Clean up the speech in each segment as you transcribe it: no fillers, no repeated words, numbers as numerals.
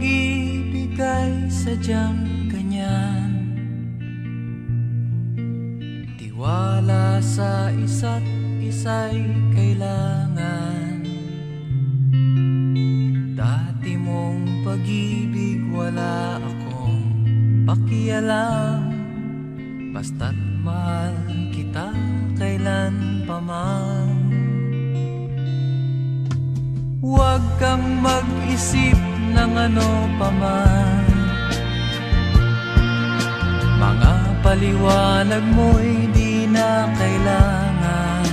pag-ibig ay sadyang ganyan. Tiwala sa isa't isa'y kailangan. Dati mong pag-ibig wala akong pakialam. Basta't mahal kita kailan pa man. Huwag kang mag-isip ng ano pa man. Mga paliwanag mo'y di na kailangan.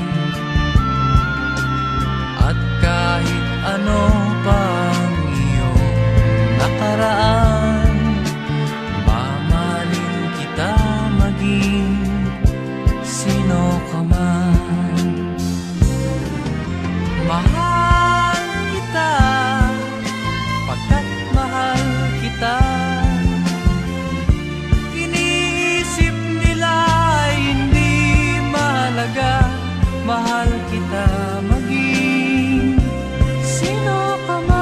At kahit ano pa ang iyong nakaraan, mamahalin kita maging sino ka man. Mahal kita pagkat mahal kita. Iniisip nila ay hindi mahalaga. Mahal kita maging sino ka man.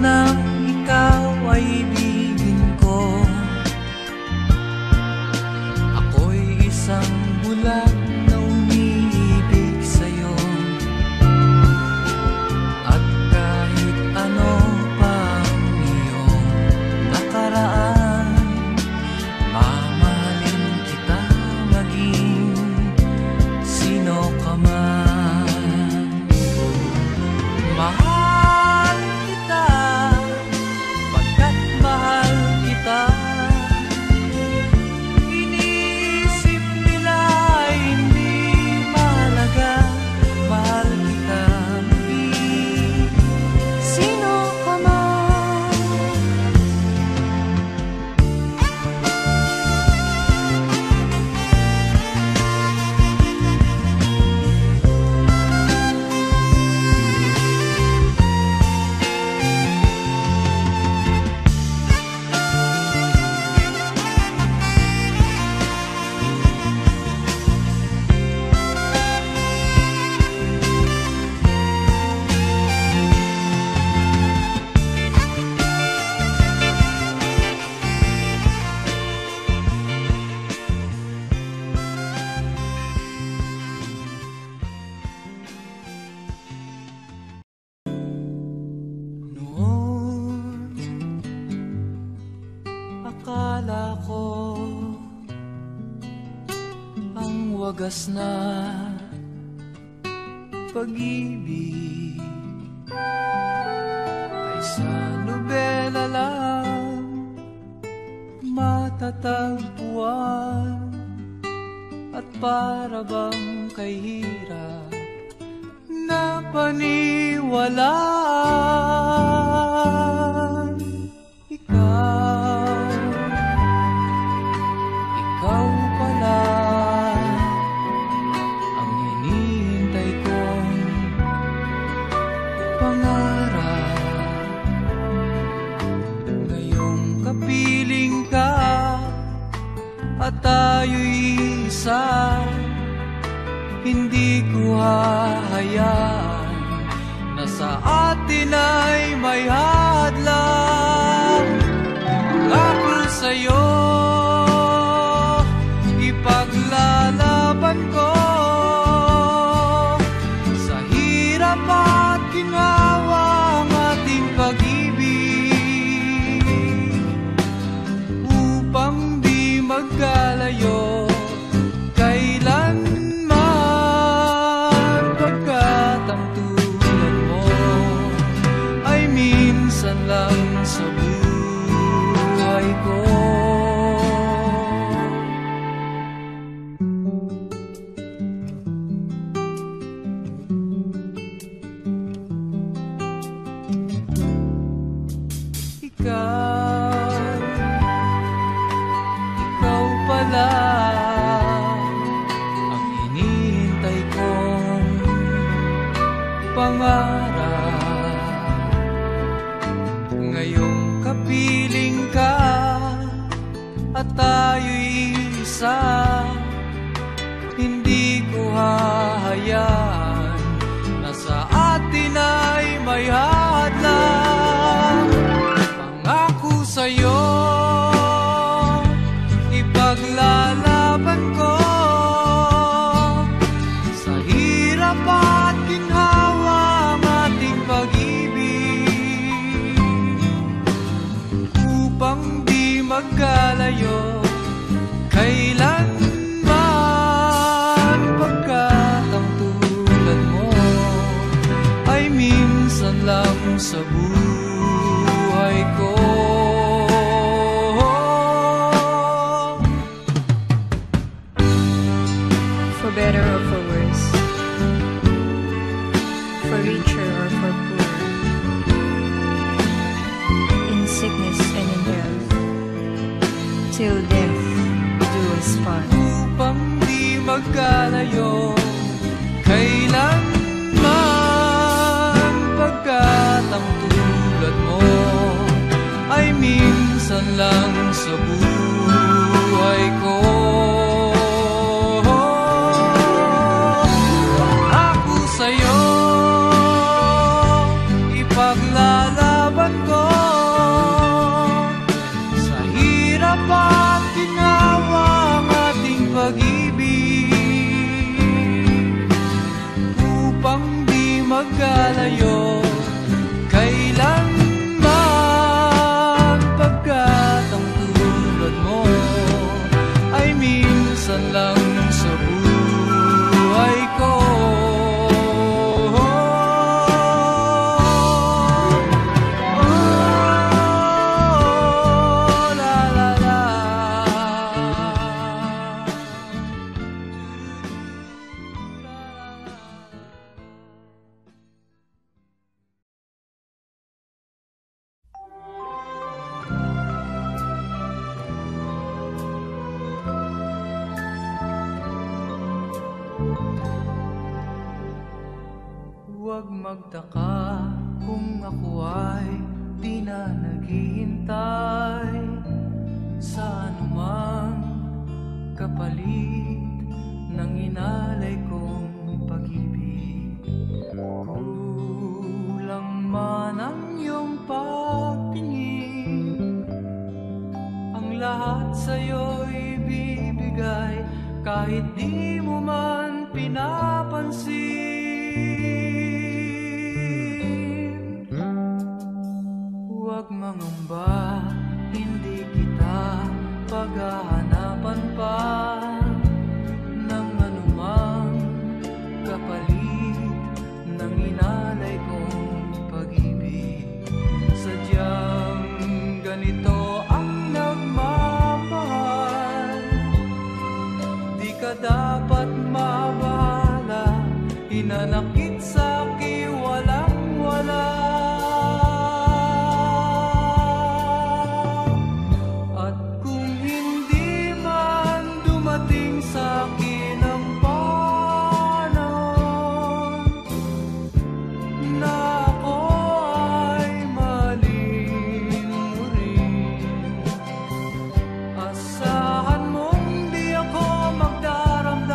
Nang ikaw ay ibigin ko, ako'y isang bulag na umiibig sa'yo. At kahit ano pa ang iyong nakaraan, mamahalin kita maging sino ka man. Mahal kita pagkat mahal kita. Iniisip nila ay hindi mahalaga. Mahal kita maging sino ka man. Akala ko ang wagas na pag-ibig ay sa nobela lang matatagpuan. At para bang kay hirap na paniwalaan. Ikaw pala ang hinihintay kong pangarap. Ngayong kapiling ka at tayo'y isa, hindi ko hahayaan na sa atin ay may hadlang. Ako sa'yo ipaglalaban ko sa hirap at ginhawa ang ating pag-ibig, upang di magkalayo kailanman. Pagkat ang tulad mo ay minsan lang sa buhay ko. lang ang hinihintay kong pangarap. Ngayong kapiling ka at tayo'y isa, hindi ko hahayaan na sa atin ay may hadlang. Pangako sa'yo, ipaglalaban ko sa hirap at ginhawa ang ating pag-ibig, upang di magkalayo kailanman, pagkat ang tulad mo ay minsan lang sa buhay ko. For better or for worse, for richer or for poor, in sickness and in health, till death do us part. Upang di magkalayo kailanman, pagkat ang tulad mo ay minsan lang sa buhay ko. Ako sa'yo, ipaglalaban ko sa hirap at ginawa ang ating pag-ibig, upang di magkalayo kailanman, pagkat ang tulad mo ay minsan lang sa buhay ko. Huwag magtaka kung ako ay di na naghihintay sa anumang kapalit ng inalay kong pag-ibig. Kulang man ang iyong pagtingin, ang lahat sa'yo'y bibigay kahit di mo man pinapansin. Huwag mangamba, hindi kita paghahanapan pa ng anumang kapalit ng inalay kong pag-ibig. Sadyang ganito ang nagmamahal, di ka dapat mabahala, hinanakit sa'ki walang-wala. Asahan mong di ako magdaramdam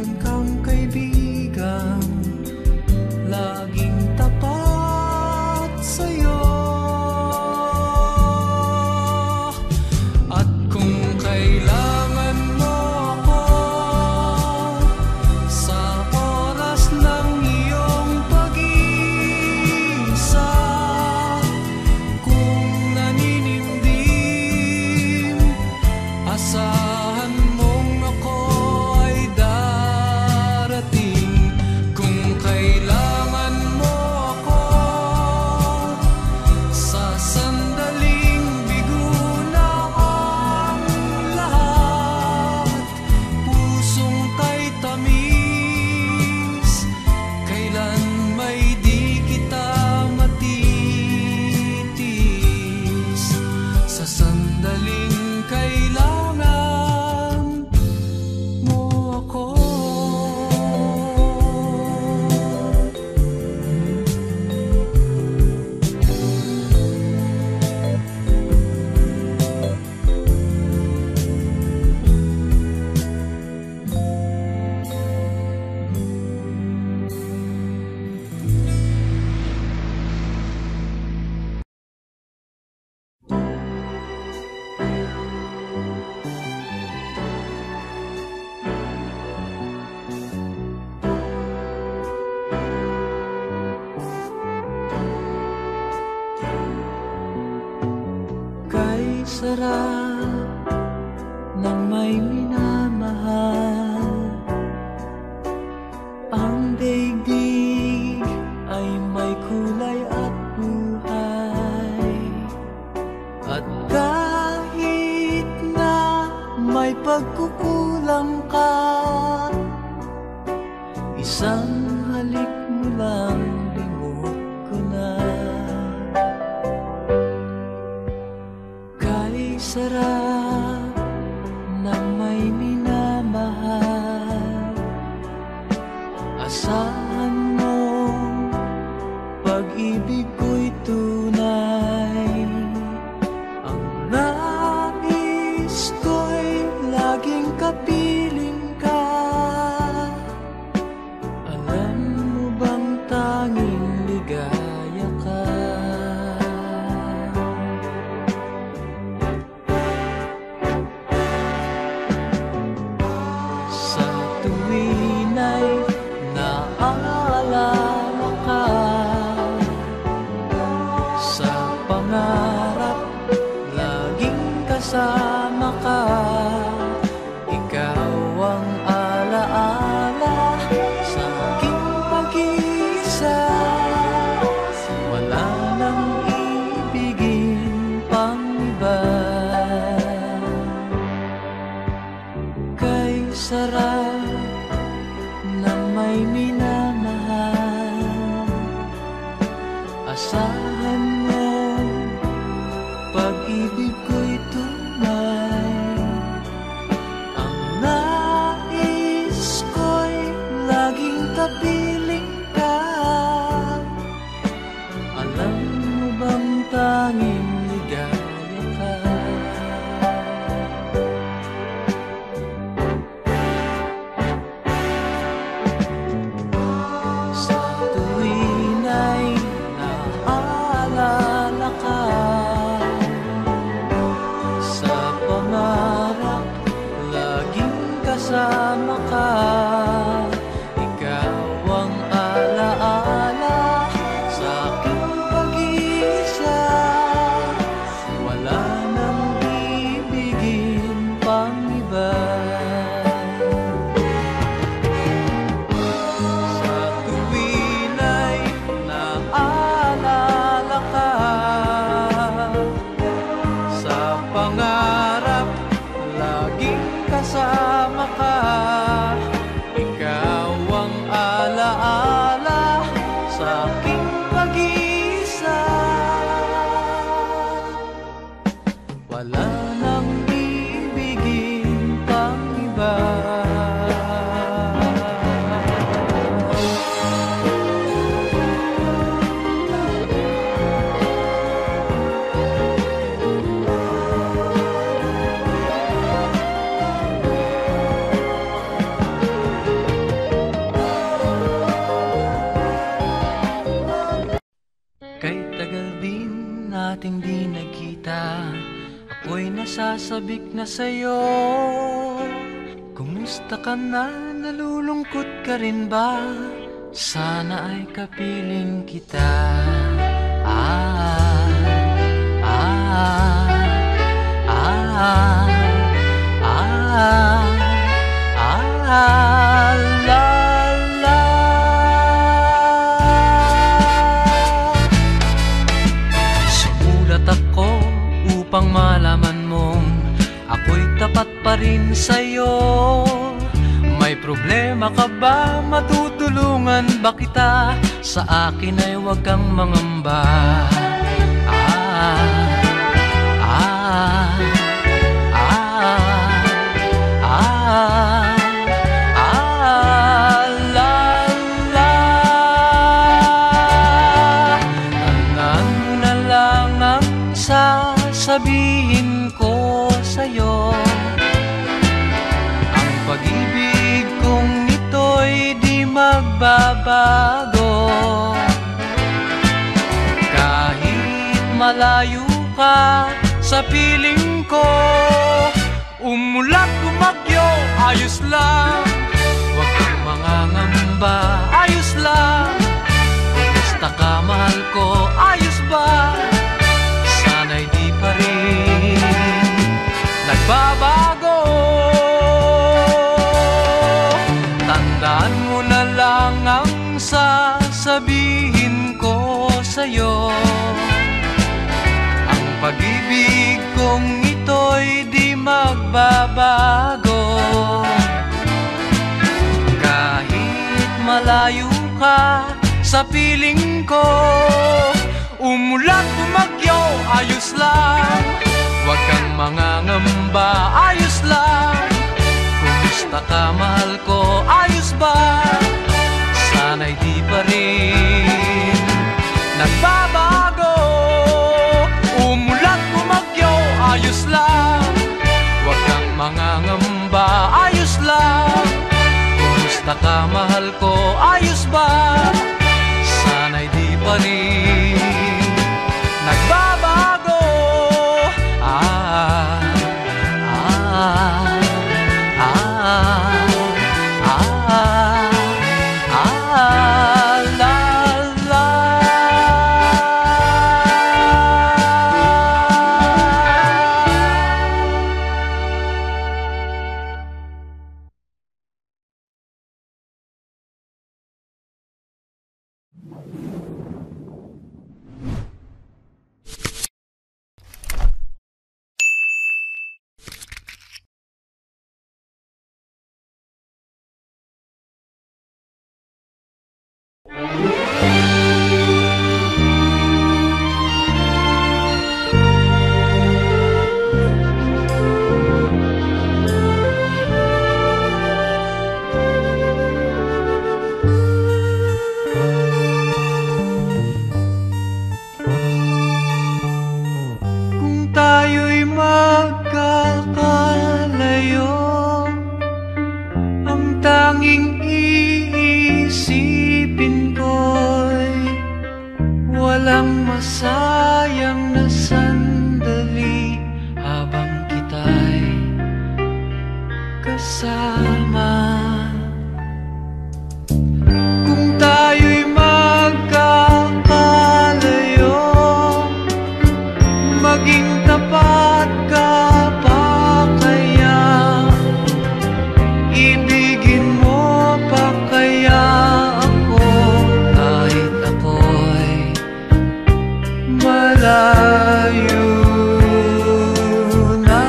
meron kang kaibigan laging tapat sa'yo. At kung kailangan mo ako sa oras ng iyong pag-iisa, kung naninimdim, asahan mong ako ay darating. Kung kailangan mo ako sa sandaling bigo na ang lahat, pusong kay tamis, kailan may di kita matitis. Sa sandaling kailangan mo ako. Kay sarap ng may minamahal, ang daigdig ay may kulay at buhay. At kahit na may pagkukulang ka, isang halik mo lang limot ko na. Kay sarap ng may minamahal, asahan mo pag-ibig ko'y tunay. Ang nais ko'y laging kapiling ka. Alam mo bang tanging ligaya ka? Sa tuwin ay naaalala ka, sa pangarap laging kasama ka. Ikaw ang alaala sa aking pag-iisa. Wala nang ibigin pang iba. Kay sarap ng may minamahal, asahan mo pag-ibig ko'y tunay. Ang nais ko'y laging kapiling ka. Alam mo bang tanging ligaya ka? Sa tuwin ay naaalala ka, sa pangarap laging kasama ka. Ikaw ang alaala sa aking pag-iisa. Wala nang ibigin pang iba. Sa tuwin ay naaalala ka, sa pangarap laging kasama ka. sabik na sa'yo. Kumusta ka na? Nalulungkot ka rin ba? Sana ay kapiling kita. Sumulat ako upang malaman mong ako'y tapat pa rin sa'yo. May problema ka ba? Matutulungan ba kita? Sa akin ay huwag kang mangamba. Tandaan mo na lang ang sasabihin ko sa'yo. Ang pag-ibig kong ito'y di magbabago. Kahit malayo ka sa piling ko, umulat bumagyo, ayos lang. Huwag kang mangangamba, ayos lang. Kumusta ka, mahal ko, ayos ba? Sana'y di pa rin nagbabago. Tandaan mo na lang ang sasabihin ko sa'yo. Ang pag-ibig kong ito'y di magbabago. Kahit malayo ka sa piling ko, umulat bumagyo, ayos lang. Huwag kang mangangamba, ayos lang. Kumusta ka, mahal ko, ayos ba? Sana'y di pa rin nagbabago. Umulat bumagyo, ayos lang. Huwag kang mangangamba, ayos lang. Kumusta ka, mahal ko, ayos ba? Sana'y di pa rin nagbabago. Tayo'y magkakalayo, ang tanging iisipin ko'y walang masayang na sandali habang kita'y kasama. Kung tayo'y magkakalayo, maging tapat ka pa kaya? Ibigin mo pa kaya ako kahit ako'y malayo na?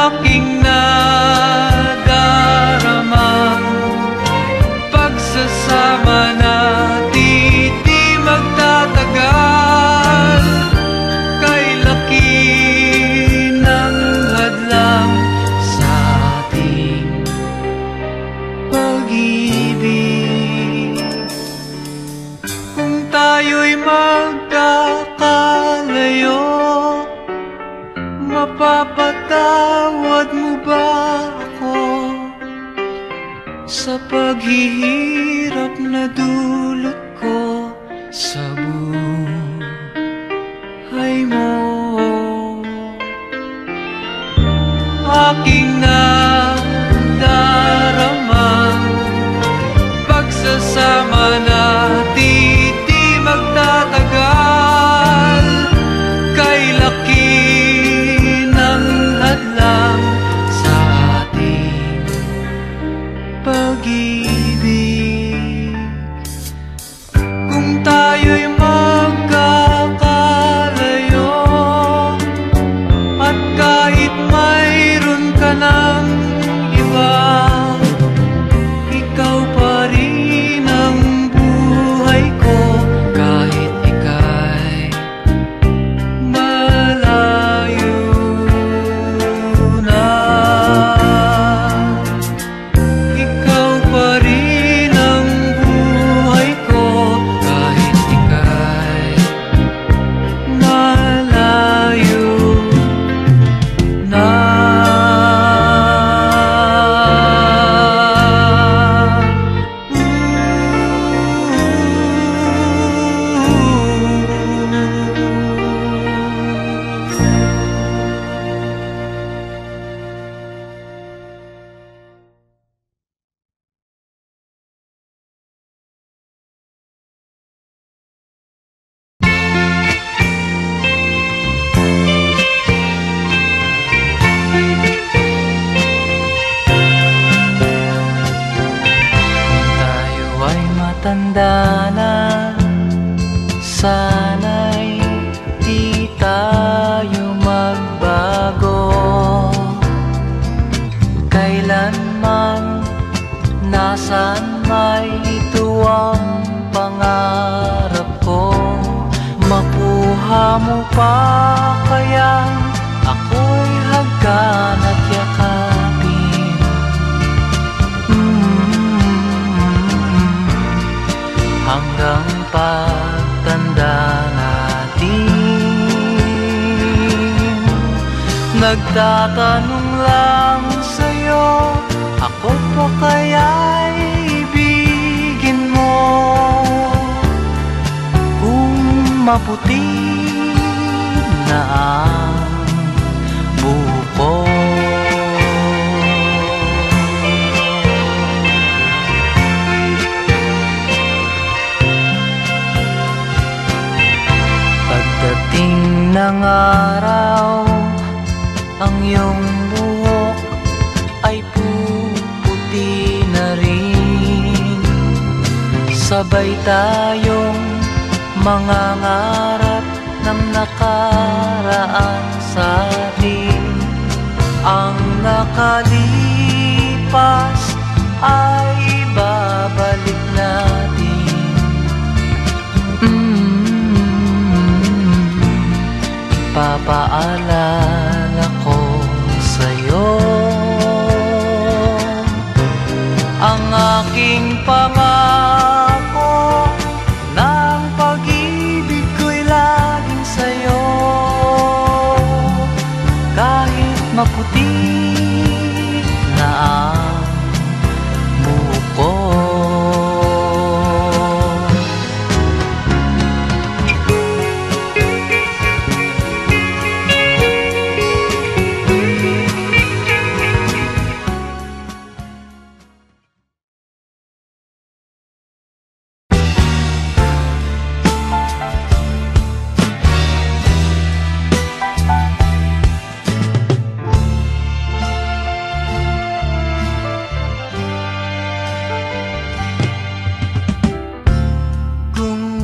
Aking nadaramang pagsasama natin di magtatagal. Kay laki ng hadlang sa ating pag-ibig. Kung tayo'y magkakalayo, mapapatawad mo ba ako sa paghihirap na dulot ko sa buhay mo? kailanman, nasaan may ito ang pangarap ko. Makuha mo pa kaya ako'y hagkan at yakapin. Hanggang pagtanda natin, nagtatanong lang sa'yo, ako pa kaya'y ibigin mo? Kung maputi na ang buko. Pagdating ng araw, ang iyong buhok ay puputi na rin. Sabay tayong mangangarap ng nakaraan sa atin. Ang nakalipas ay babalik natin. Ipapaalala ko sa'yo ang aking pangako, ng pag-ibig ko'y laging sa'yo. Kahit maputi na ang buko.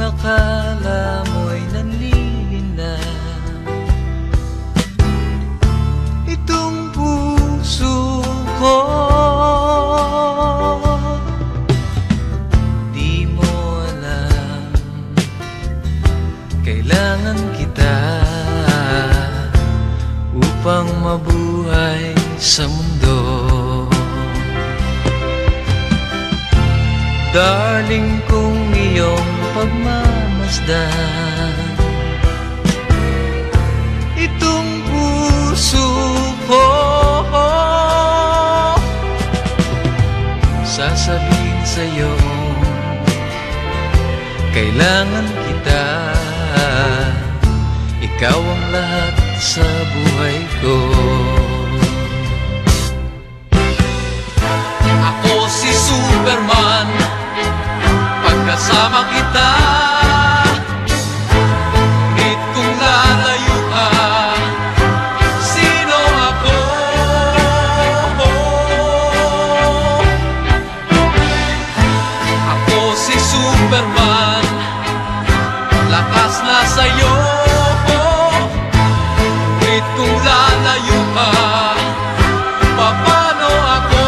Akala mo'y nanlilinlang itong puso ko. Di mo alam, kailangan kita upang mabuhay sa mundo. Darling, kung iyong pagmamasdan itong puso ko, sasabihin sa'yo, kailangan kita. Ikaw ang lahat sa buhay ko. Ako si Superman, pagkasama kita. Ngunit kung lalayo ka, sino ako? Ako si Superman, lakas na sa'yo. Ngunit kung lalayo ka, paano ako?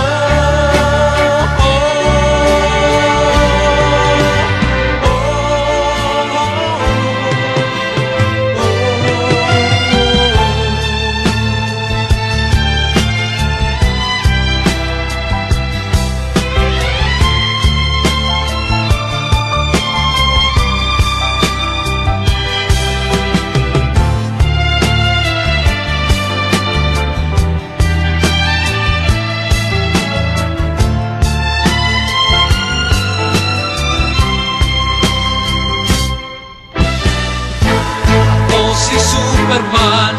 Si Superman,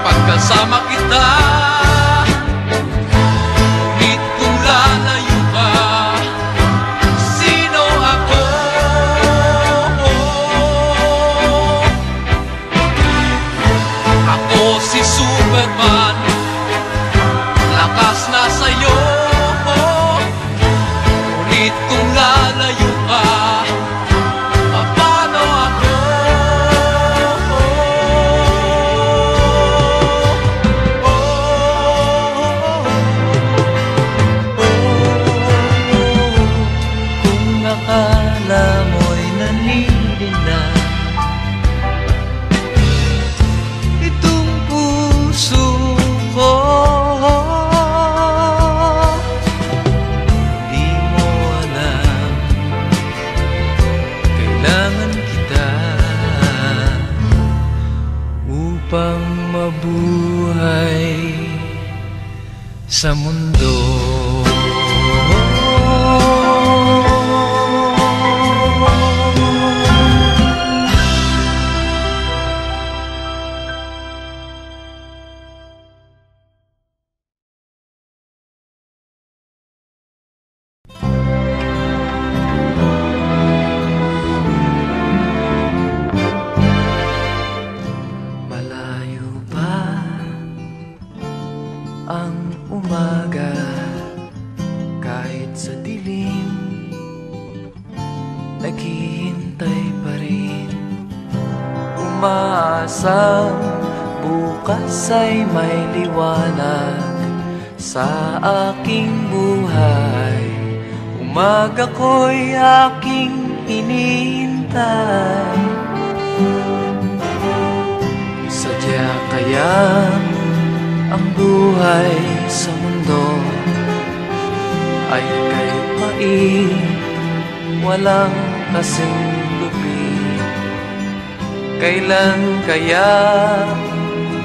pagkasama kita. Ngunit kung lalayo ka, sino ako? Ako si Superman, lakas na sa'yo. Ngunit kung lalayo ka, paano ako? sa mundo. Naghihintay pa rin, umaasang bukas ay may liwanag sa aking buhay. Umaga ko'y aking hinihintay. Sadya kaya ang buhay sa mundo ay kay pait, walang kasing lupit. Kailan kaya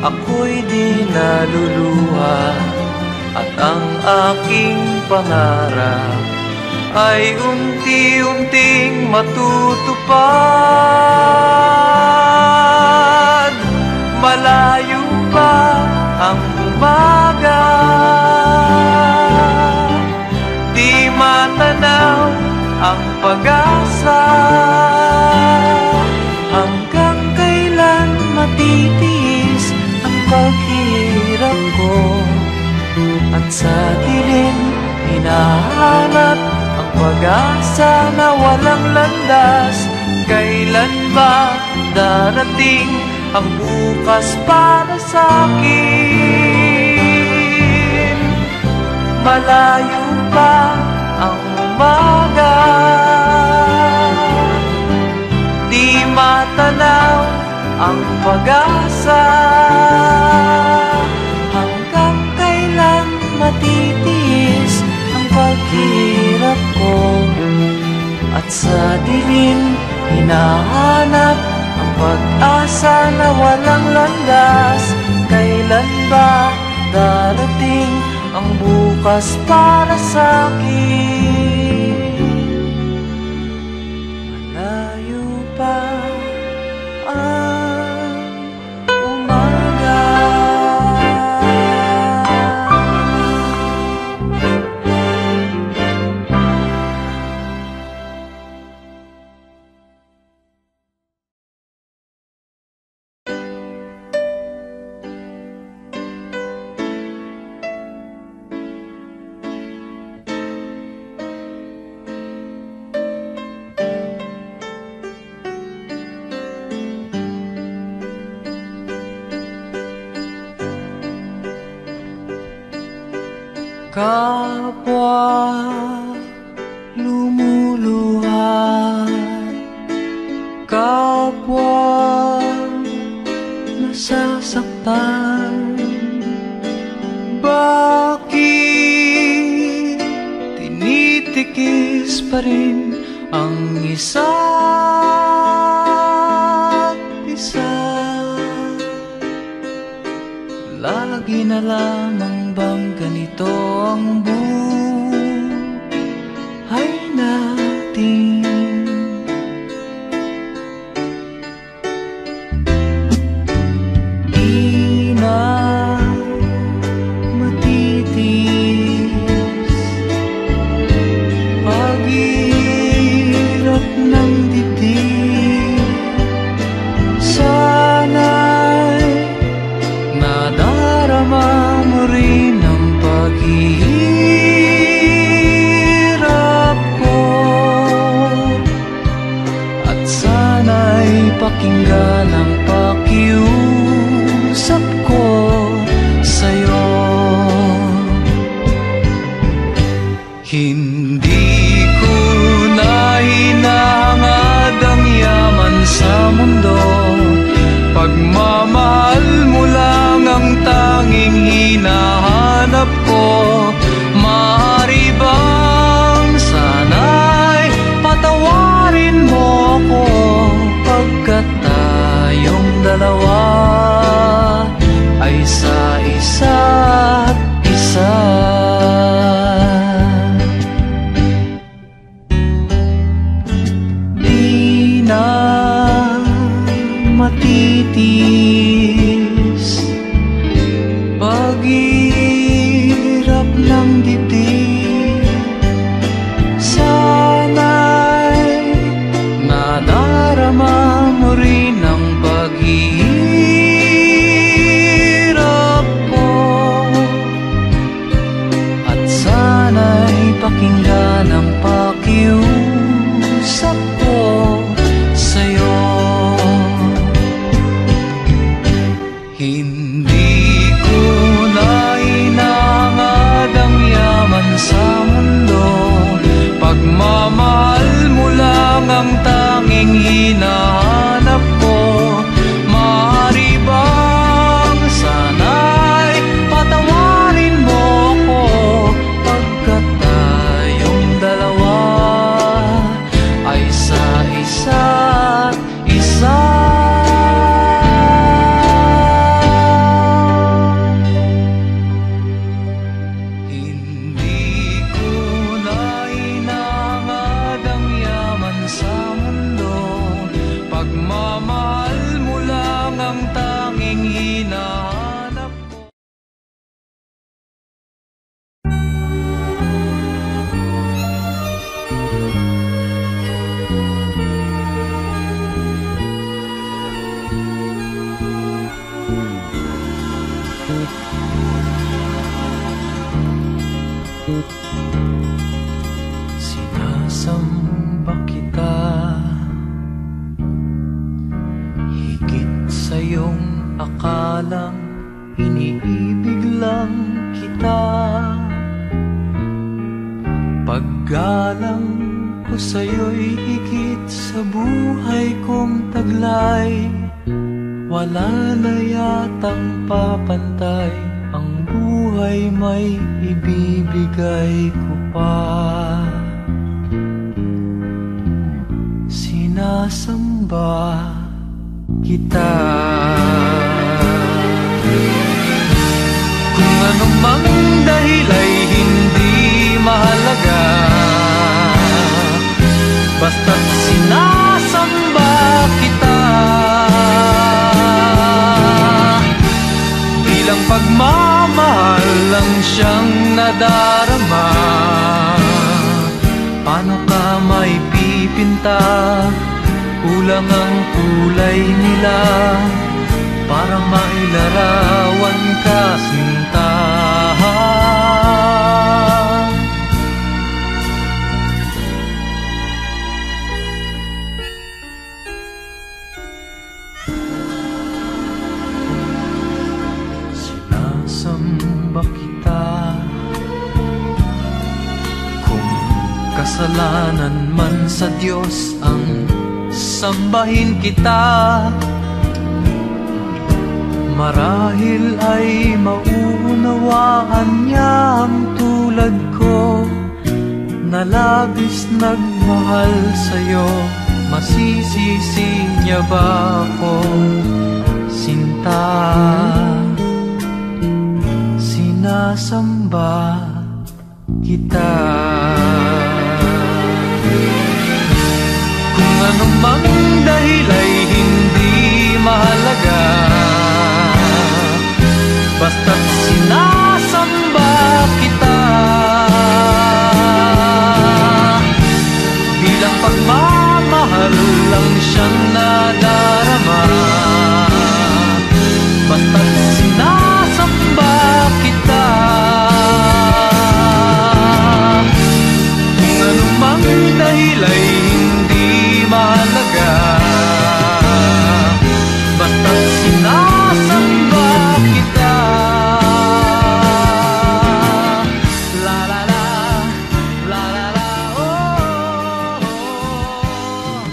ako'y di naluluha at ang aking pangarap ay unti-unting matutupad. Malayo pa ang umaga, di matanaw ang pag-asa. Hanggang kailan matitiis ang paghihirap ko, at sa dilim hinahanap ang pag-asa na walang landas. Kailan ba darating ang bukas para sa'kin? Malayo pa ang umaga, di matanaw ang pag-asa. Hanggang kailan matitiis ang paghirap ko, at sa dilim hinahanap ang pag-asa na walang landas. Kailan ba darating ang bukas para sa'kin? Malayo pa ang umaga. Kapwa lumuluha, kapwa nasasaktan, bakit tinitikis pa rin ang isa't isa? Lagi na lamang bang ganito ang buhay natin? Di na matitis paghirap ng dibdib. Sana'y nadarama mo rin ang paghihirap Sinasamba kita, higit sa iyong akalang iniibig lang kita. Paggalang ko sa'yo'y higit sa buhay kong taglay. Wala na yatang papantay, ang buhay may ibibigay ko pa. Sinasamba kita. Kung anumang dahil ay hindi mahalaga, basta't sinasamba kita. Bilang pagmamahal lang siyang nadarama. Paano ka may pipinta? Kulang ang kulay nila para mailarawan ka, sinta. Sinasamba kita. Kung kasalanan man sa Diyos ang sambahin kita, marahil ay mauunawaan niya ang tulad ko na labis nagmahal sa'yo. Masisisi niya ba ako, sinta? Sinasamba kita. Kung anumang dahil ay hindi mahalaga, basta't sinasamba kita. Bilang pagmamahal lang siyang nadarama. Basta't sinasamba kita. Kung anumang dahil ay hindi mahalaga, basta't sinasamba kita. La la la, la la la, oh, oh.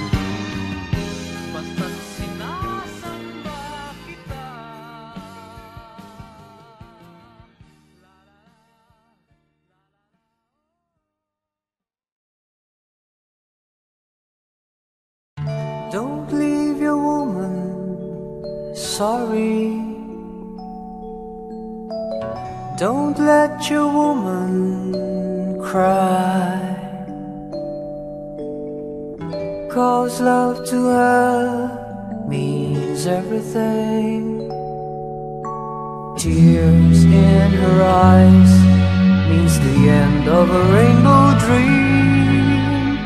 Basta't sinasamba kita. Don't leave your woman, sorry. Don't let your woman cry, 'cause love to her means everything. Tears in her eyes means the end of a rainbow dream.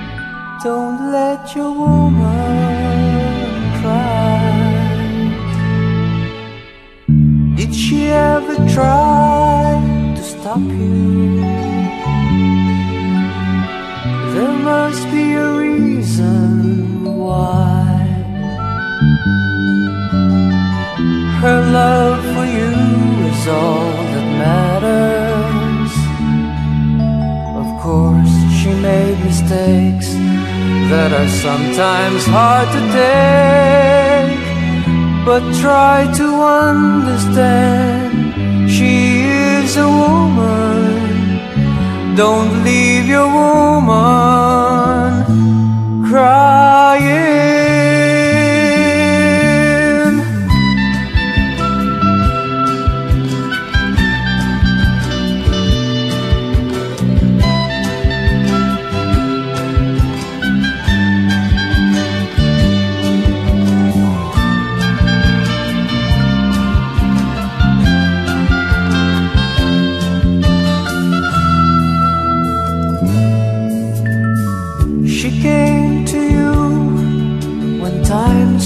Don't let your woman cry. Did she ever try to stop you? There must be a reason why. Her love for you is all that matters. Of course she made mistakes that are sometimes hard to take, but try to understand, she is a woman. Don't leave your woman crying.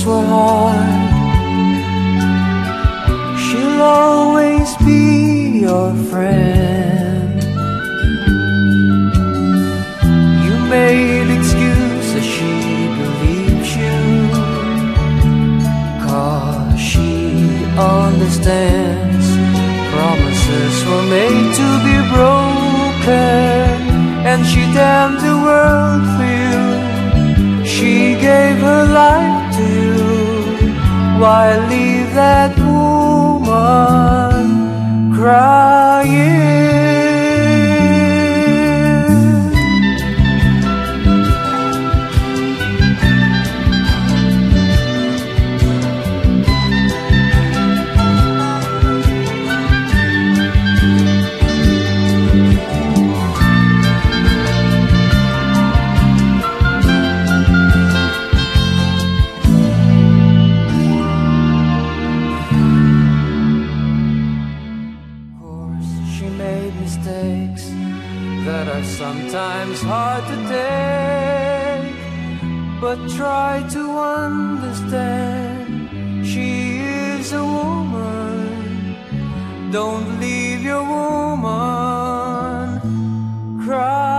Were hard. She'll always be your friend. and she damned the world for you. She gave her life to you. Why leave that woman crying? Sometimes hard to take, but try to understand. She is a woman. Don't leave your woman crying.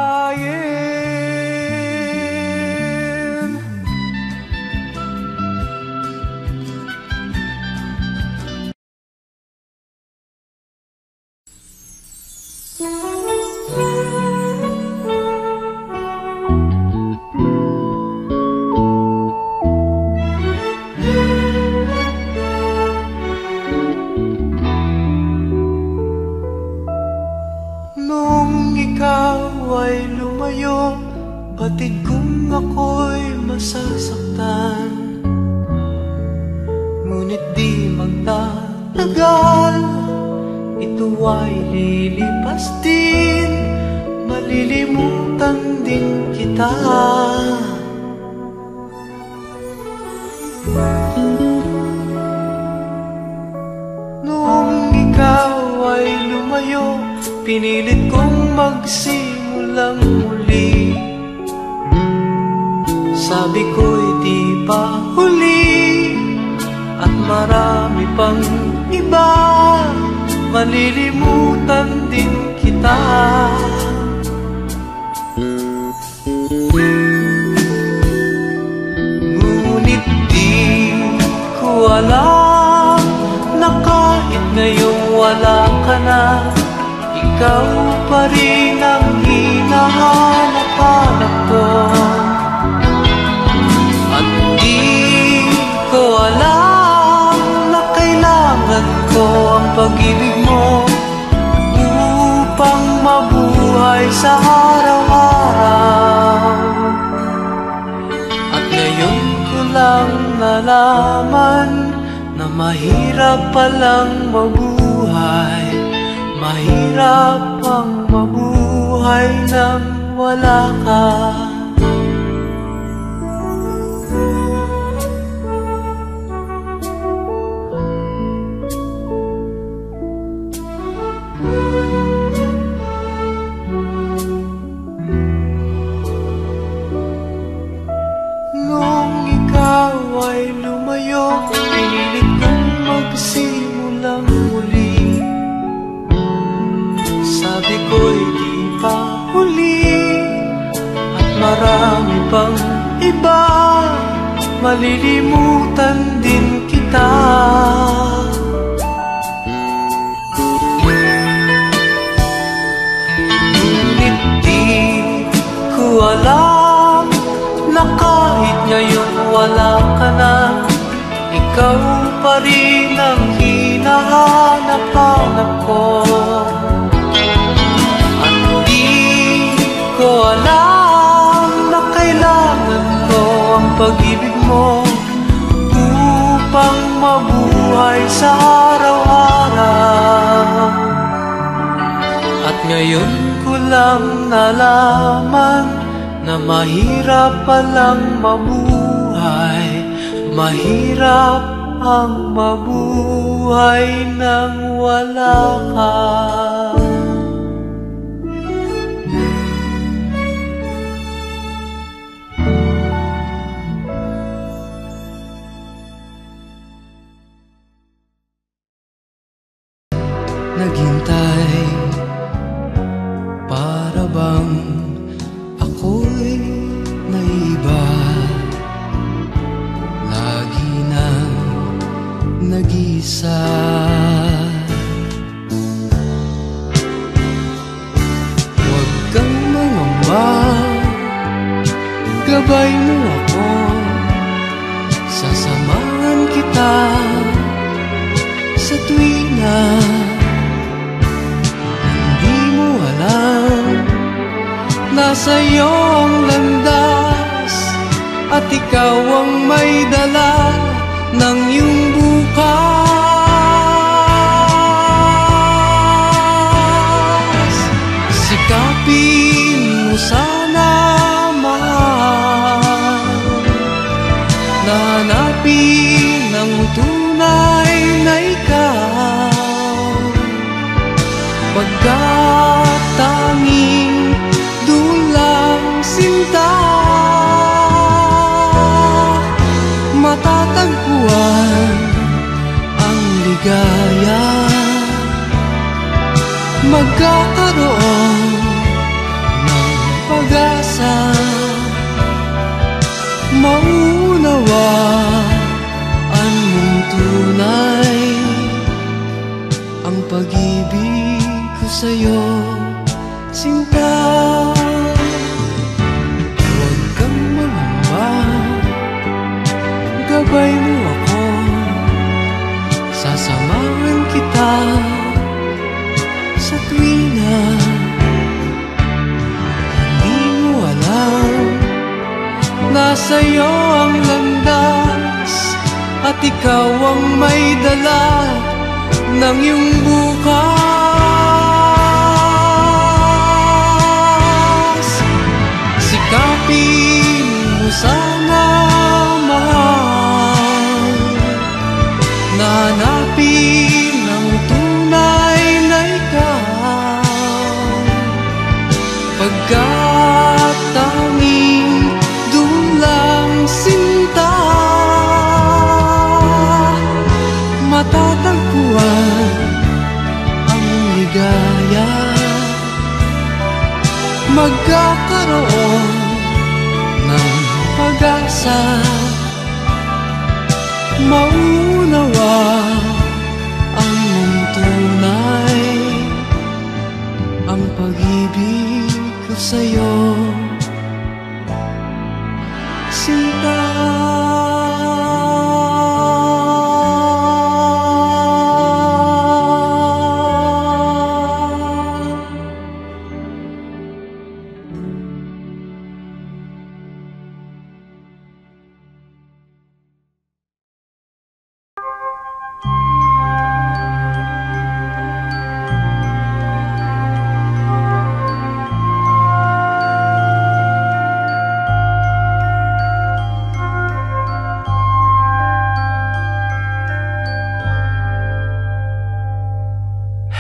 Batid kong ako'y masasaktan, ngunit di magtatagal, ito ay lilipas din, malilimutan din kita. Noong ikaw ay lumayo, pinilit kong magsimulang muli. Sabi ko'y di pa huli, at marami pang iba, malilimutan din kita. Ngunit di ko alam na kahit ngayong wala ka na, ikaw pa rin ang hinahanap-hanap ko. Ang pag-ibig mo upang mabuhay sa araw-araw. At ngayon ko lang nalaman na mahirap palang mabuhay, mahirap ang mabuhay nang wala ka. Pinilit kong magsimulang muli. Sabi ko'y di pa huli, at marami pang iba, malilimutan din kita. Ngunit di ko alam na kahit ngayon wala ka na, ikaw pa rin ang hinahanap-hanap ko. At di ko alam na kailangan ko ang pag-ibig mo upang mabuhay sa araw-araw. At ngayon ko lang nalaman na mahirap palang mabuhay, mahirap ang mabuhay nang wala ka. Naghintay, para bang ako'y naiba. Lagi nang nag-isa. Huwag kang mangamba, gabay mo ako, sasamahan kita sa tuwina. Hindi mo alam, nasa'yo ang landas, at ikaw ang may dala ng iyong bukas. Sikapin mo sana, mahal, na hanapin ang tunay na ikaw, pagkat tanging dulang sinta matatagpuan ang ligaya. Magkakaroon ng pag-asa, maunawaan mong tunay ang pag-ibig ko sa'yo, sinta. Huwag kang mangamba, gabay mo ako, sasamahan kita sa tuwina. Hindi mo alam, nasa'yo ang landas, at ikaw ang may dala ng iyong bukas. Sikapin mo sana, mahal, na hanapin ang tunay na ikaw, pagkat tanging dulang sinta matatagpuan ang ligaya. Magkakaroon ng pag-asa, maunawa ang mong tunay ang pag-ibig ko sa'yo, sinta.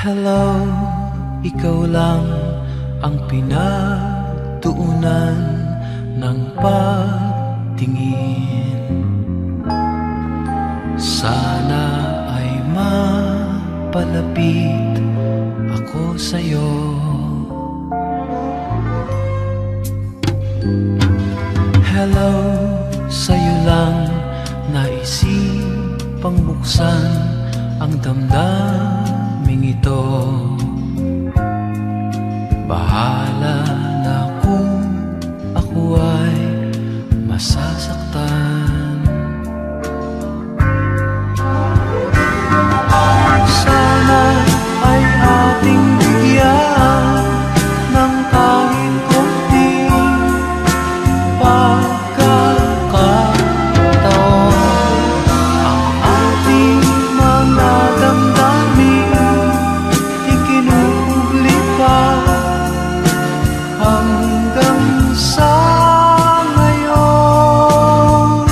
Hello, ikaw lang ang pinagtuunan ng pagtingin. Sana ay mapalapit ako sa'yo. Hello, sa'yo lang naisipang buksan ang damdamin ito. Bahala na kung ako ay masasaktan. Sana ay ating bigyan ng kahit konting pagkakataon ang ating mga damdamin ikinubli pa hanggang sa ngayon.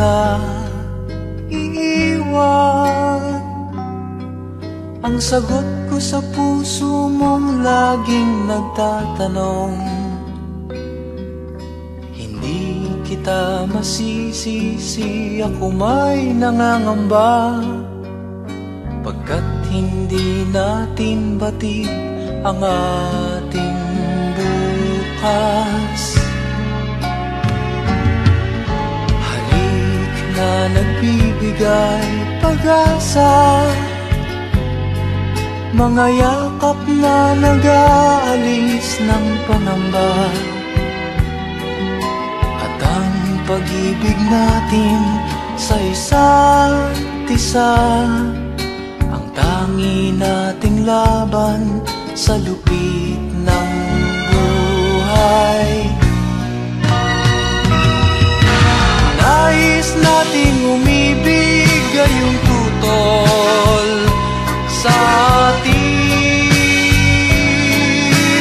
kita iiwan. Ang sagot ko sa puso mong laging nagtatanong, hindi kita masisisi, ako may nangangamba, pagkat hindi natin batid ang ating bukas. Halik na nagbibigay pag-asa, mga yakap na nag-aalis ng pangamba, at ang pag-ibig natin sa isa't isa, ang tangi nating laban sa lupit ng buhay. Nais nating umibig gayong tutol sa atin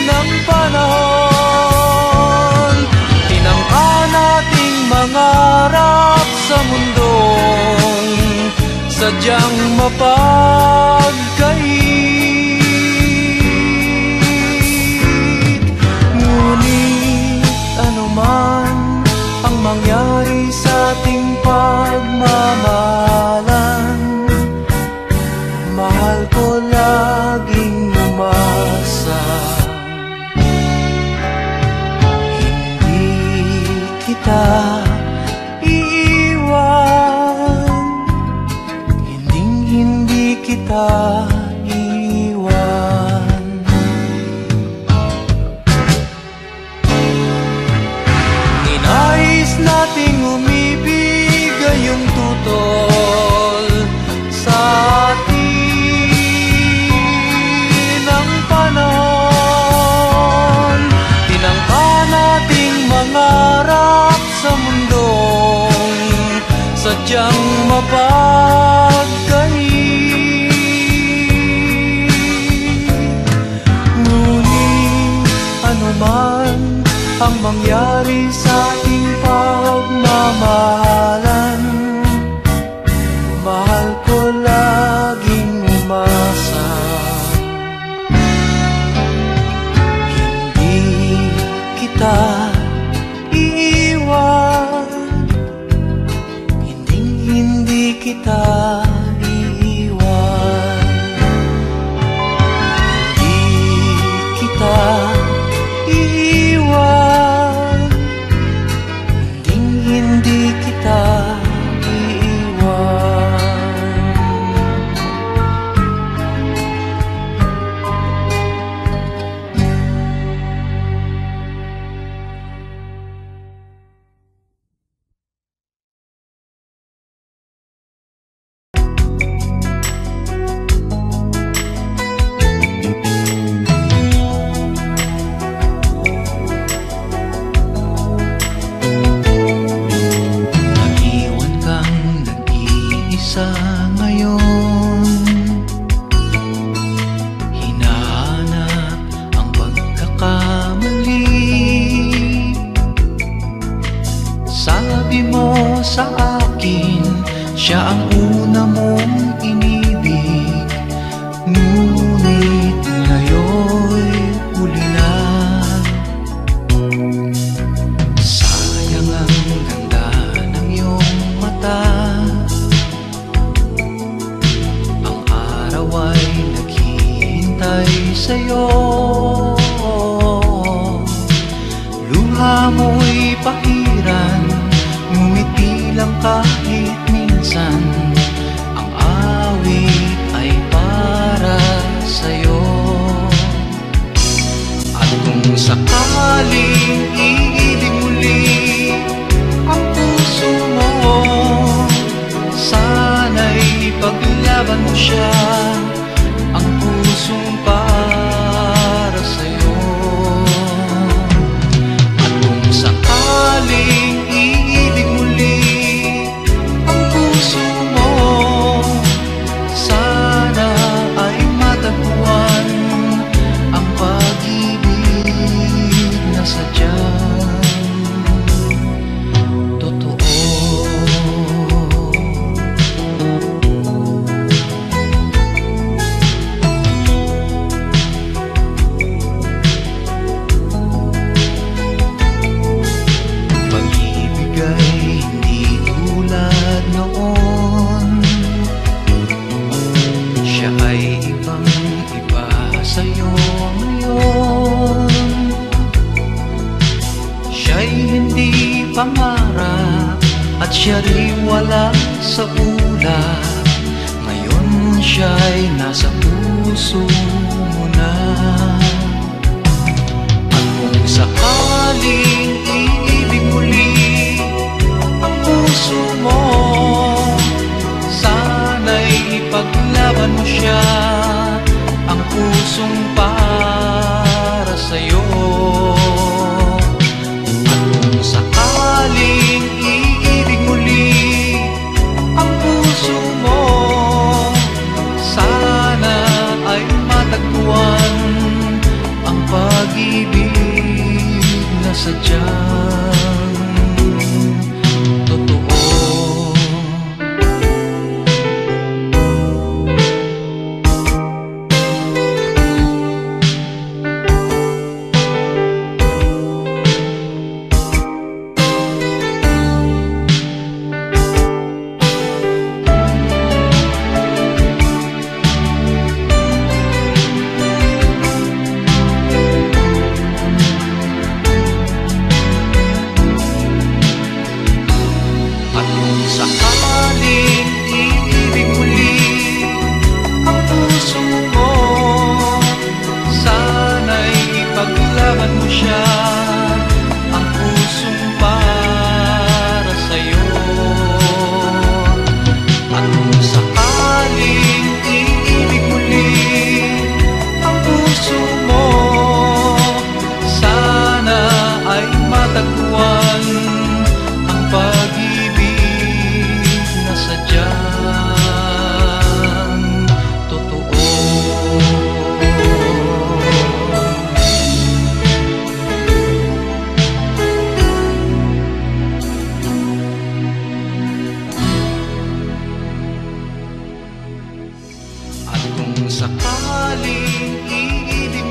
ang panahon. Tinangka nating mangarap sa mundong sadyang mapagkait. Ngunit anuman ang mangyari sa ating pagmamahalan, mahal ko laging umasa. Hindi kita iiwan, hindi kita iiwan. Ninais nating umibig gayong tutol sa atin ang panahon. Tinangka nating mangarap sa mundong sadyang mapagkait. Ngunit anuman ang mangyari sa ating pagmamahalan, mahal ko laging umasa. Hindi kita iiwan, hindi kita iiwan. Hindi kita iiwan, hindi kita iiwan. Naiwan kang nag-iisa ngayon, hinahanap ang pagkakamali. Sabi mo sa akin, siya ang una mong inibig, ngunit ngayon'y huli na. Sayang ang ganda ng iyong mata, ang araw ay naghihintay sa'yo. Luha mo'y pahiran, ngumiti lang kahit minsan, ang awit ay para sa'yo. At kung sakaling iibig muli ang puso mo, sana'y paglaban mo siya, ang pusong para sa'yo. At kung sakaling iibig muli ang puso mo, sana ay matagpuan ang pag-ibig na sadyang totoo. at siya rin wala sa ulap. Ngayon siya'y nasa puso mo na. At kung sakaling iibig muli ang puso mo, sana'y ipaglaban mo siya, ang pusong para sa'yo. At kung sakaling iibig muli ang puso mo, sana ay matagpuan ang pag-ibig na sadyang totoo. At kung sakaling iibig muli ang puso mo, sana'y ipaglaban mo siya, ang pusong para sa'yo. At kung sakaling iibig muli ang puso mo, sana ay matagpuan ang pag-ibig na sadyang totoo. At kung sakaling iibig